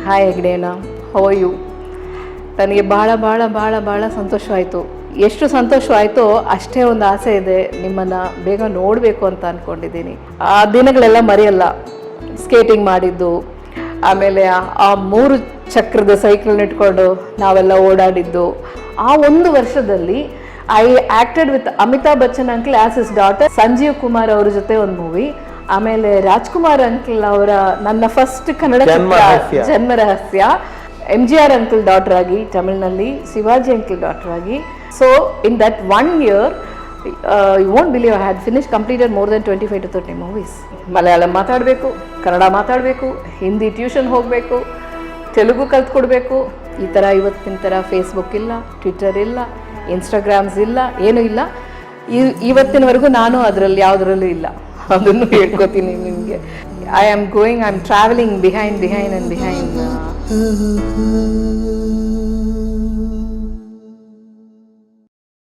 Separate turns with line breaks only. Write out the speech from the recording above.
Hi ಹೆಗ್ಡೇನ, how are you? ನನಗೆ ಭಾಳ ಸಂತೋಷವಾಯಿತು. ಎಷ್ಟು ಸಂತೋಷವಾಯಿತೋ ಅಷ್ಟೇ ಒಂದು ಆಸೆ ಇದೆ, ನಿಮ್ಮನ್ನು ಬೇಗ ನೋಡಬೇಕು ಅಂತ ಅಂದ್ಕೊಂಡಿದ್ದೀನಿ. ಆ ದಿನಗಳೆಲ್ಲ ಮರೆಯಲ್ಲ. ಸ್ಕೇಟಿಂಗ್ ಮಾಡಿದ್ದು, ಆಮೇಲೆ ಆ 3 ಚಕ್ರದ ಸೈಕಲ್ನ ಇಟ್ಕೊಂಡು ನಾವೆಲ್ಲ ಓಡಾಡಿದ್ದು. ಆ ಒಂದು ವರ್ಷದಲ್ಲಿ I acted with Amitabh Bachchan uncle as his daughter, Sanjeev Kumar ಅವ್ರ ಜೊತೆ ಒಂದು ಮೂವಿ, ಆಮೇಲೆ ರಾಜ್ಕುಮಾರ್ ಅಂಕಲ್ ಅವರ ನನ್ನ ಫಸ್ಟ್ ಕನ್ನಡ ಚಿತ್ರ ಜನ್ಮ ರಹಸ್ಯ, MGR ಅಂಕಲ್ ಡಾಟರ್ ಆಗಿ ತಮಿಳ್ನಲ್ಲಿ, ಶಿವಾಜಿ ಅಂಕಲ್ ಡಾಟರ್ ಆಗಿ. So in that 1 year, you won't believe I had finished, completed more than 25 to 30 movies. Malayalam ಮಾತಾಡಬೇಕು, ಕನ್ನಡ ಮಾತಾಡಬೇಕು, ಹಿಂದಿ ಟ್ಯೂಷನ್ ಹೋಗಬೇಕು, ತೆಲುಗು ಕಲ್ತ್ಕೊಡ್ಬೇಕು. ಈ ಥರ ಇವತ್ತಿನ ಥರ ಫೇಸ್ಬುಕ್ ಇಲ್ಲ, ಟ್ವಿಟರ್ ಇಲ್ಲ, ಇನ್ಸ್ಟಾಗ್ರಾಮ್ಸ್ ಇಲ್ಲ, ಏನೂ ಇಲ್ಲ. ಇವತ್ತಿನವರೆಗೂ ನಾನು ಅದರಲ್ಲಿ ಯಾವುದರಲ್ಲೂ ಇಲ್ಲ, ಅದನ್ನು ಹೇಳ್ಕೊತೀನಿ ನಿಮಗೆ. I am travelling behind.